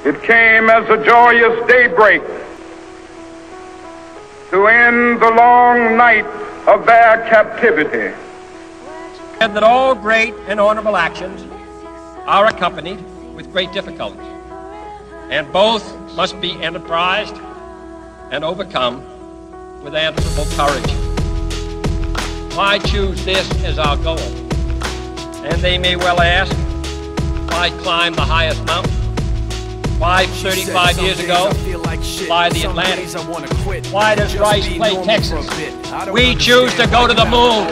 It came as a joyous daybreak to end the long night of their captivity. And that all great and honorable actions are accompanied with great difficulties, and both must be enterprised and overcome with answerable courage. Why choose this as our goal? And they may well ask, why climb the highest mountain? Why 35 years ago fly the Atlantic? Why does Rice play Texas? We choose to go to the moon.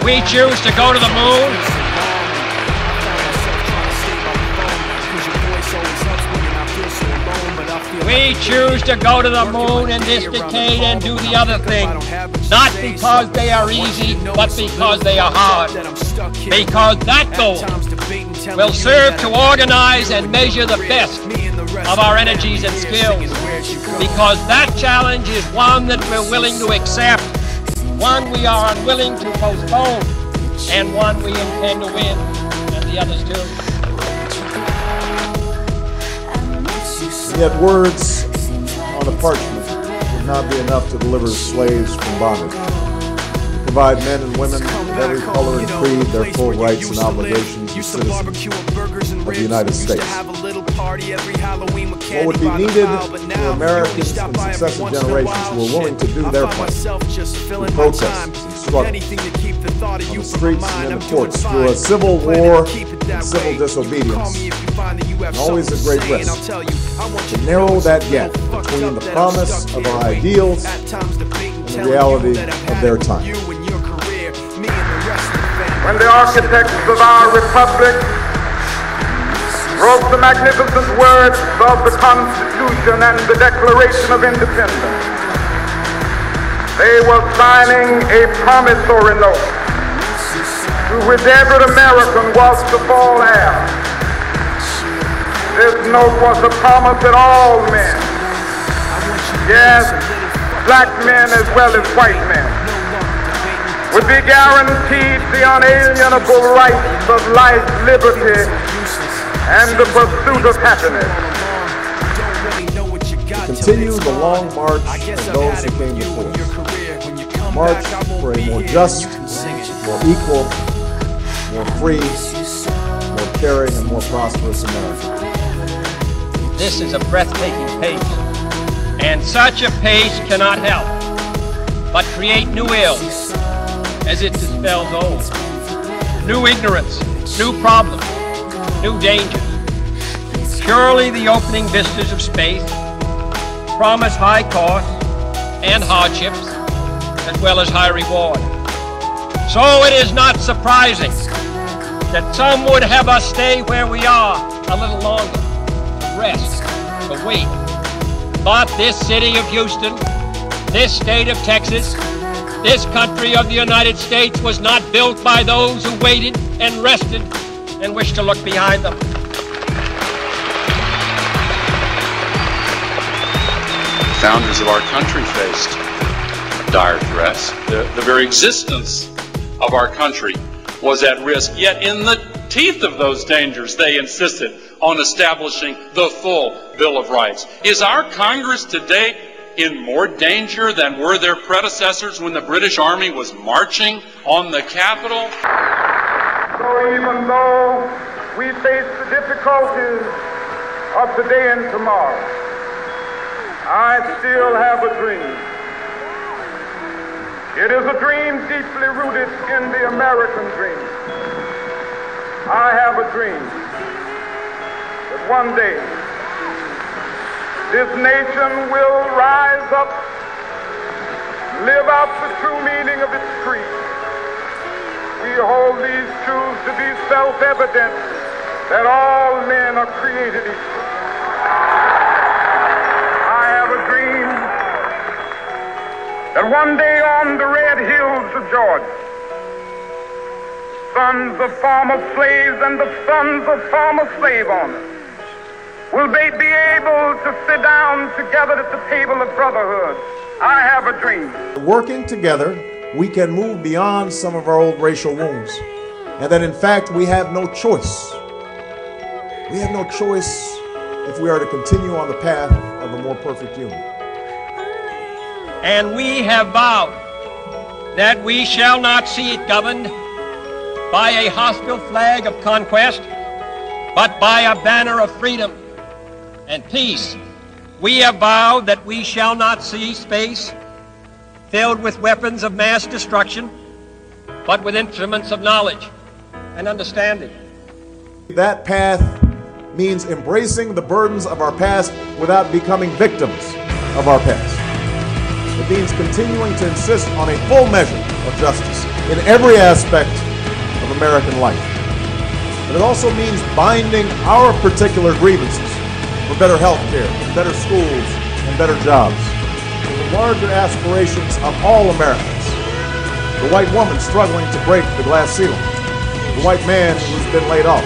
We choose to go to the moon. We choose to go to the moon in this decade and do the other thing, not because they are easy, but because they are hard. Because that goal will serve to organize and measure the best of our energies and skills. Because that challenge is one that we're willing to accept, one we are unwilling to postpone, and one we intend to win, and the others too. Yet words on a parchment would not be enough to deliver slaves from bondage. To provide men and women of every color and creed their full rights and obligations as citizens of the United States. What would be needed for Americans in successive generations who are willing to do their part through protests and struggle on the streets and in the courts, through a civil war and civil disobedience, and always a great risk, to narrow that gap between the promise of our ideals and the reality of their time. When the architects of our republic wrote the magnificent words of the Constitution and the Declaration of Independence, they were signing a promissory note to which every American was to fall heir. This note was a promise that all men, yes, black men as well as white men, would be guaranteed the unalienable rights of life, liberty, and the pursuit of happiness. To continue the long march of those who came before us. March for a more just, more equal, more free, more caring, and more prosperous America. This is a breathtaking pace, and such a pace cannot help but create new ills as it dispels old. New ignorance, new problems, new dangers. Surely the opening vistas of space promise high costs and hardships as well as high reward. So it is not surprising that some would have us stay where we are a little longer, to rest, to wait. But this city of Houston, this state of Texas, this country of the United States was not built by those who waited and rested and wished to look behind them. Founders of our country faced dire threats. The very existence of our country was at risk, yet in the teeth of those dangers, they insisted on establishing the full Bill of Rights. Is our Congress today in more danger than were their predecessors when the British Army was marching on the Capitol? So even though we face the difficulties of today and tomorrow, I still have a dream. It is a dream deeply rooted in the American dream. I have a dream that one day this nation will rise up, live out the true meaning of its creed. We hold these truths to be self-evident, that all men are created equal. I have a dream that one day on the red hills of Georgia, sons of former slaves and the sons of former slave owners will they be able to sit down together at the table of brotherhood. I have a dream. Working together, we can move beyond some of our old racial wounds, and that in fact we have no choice. We have no choice if we are to continue on the path of a more perfect union. And we have vowed that we shall not see it governed by a hostile flag of conquest, but by a banner of freedom and peace. We have vowed that we shall not see space filled with weapons of mass destruction, but with instruments of knowledge and understanding. That path means embracing the burdens of our past without becoming victims of our past. It means continuing to insist on a full measure of justice in every aspect of American life. But it also means binding our particular grievances for better health care, better schools, and better jobs, with the larger aspirations of all Americans. The white woman struggling to break the glass ceiling, the white man who's been laid off,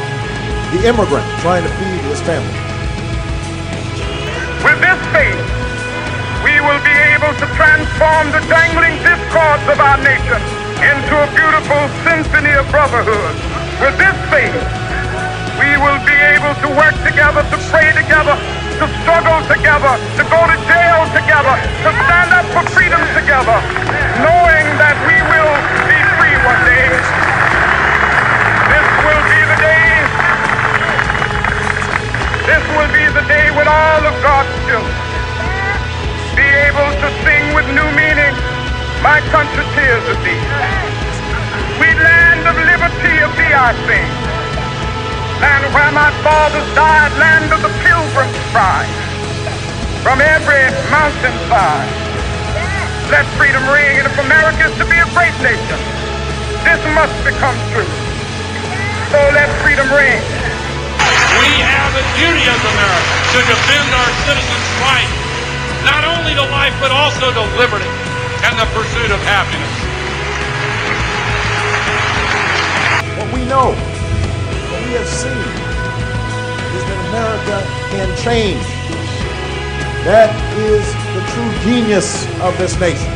the immigrant trying to feed his family. With this faith, we will be able to transform the dangling discords of our nation into a beautiful symphony of brotherhood. With this faith, we will be able to work together, to pray together, to struggle together, to go to jail together, to stand up for freedom together, knowing that we will be free one day. This will be the day. This will be the day when all of God's children be able to sing with new meaning, "My country, tears of thee." We land of liberty of thee I sing. Land where my fathers died, land of the pilgrim's pride. From every mountainside, let freedom ring. And if America is to be a great nation, this must become true. So let freedom ring. We have a duty as America to defend our citizens' right, not only to life, but also to liberty and the pursuit of happiness. What we know, what we have seen, is that America can change. That is the true genius of this nation.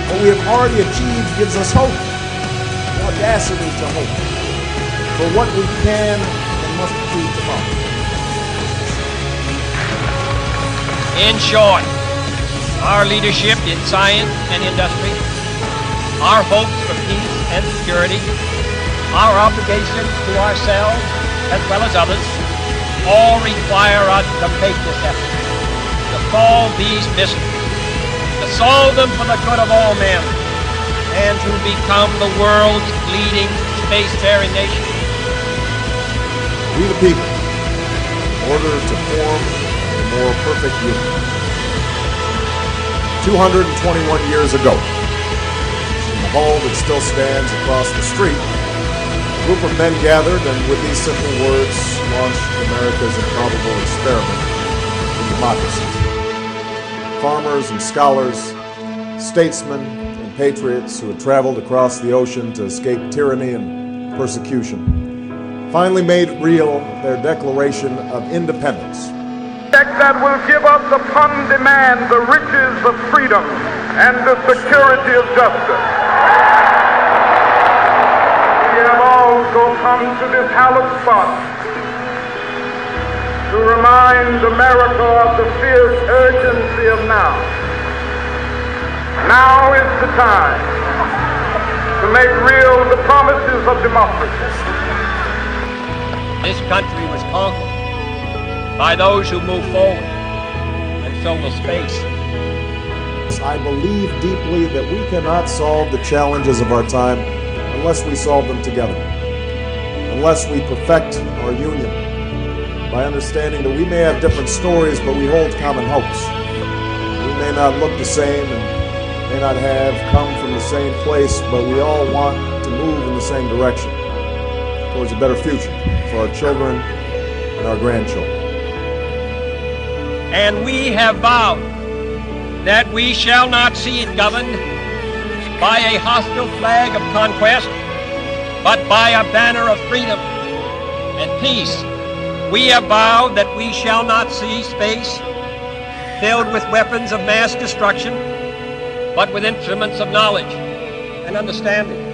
What we have already achieved gives us hope, the audacity to hope for what we can and must achieve tomorrow. In short, our leadership in science and industry, our hopes for peace and security, our obligations to ourselves as well as others, all require us to make this effort, to solve these mysteries, to solve them for the good of all men, and to become the world's leading spacefaring nation. We the people, in order to form a more perfect union. 221 years ago, in the hall that still stands across the street, a group of men gathered and with these simple words launched America's improbable experiment in democracy. Farmers and scholars, statesmen and patriots who had traveled across the ocean to escape tyranny and persecution finally made real their Declaration of Independence. That will give us upon demand the riches of freedom and the security of justice. We have also come to this hallowed spot to remind America of the fierce urgency of now. Now is the time to make real the promises of democracy. This country was conquered by those who move forward, and so will space. I believe deeply that we cannot solve the challenges of our time unless we solve them together, unless we perfect our union by understanding that we may have different stories, but we hold common hopes. We may not look the same and may not have come from the same place, but we all want to move in the same direction towards a better future for our children and our grandchildren. And we have vowed that we shall not see it governed by a hostile flag of conquest, but by a banner of freedom and peace. We have vowed that we shall not see space filled with weapons of mass destruction, but with instruments of knowledge and understanding.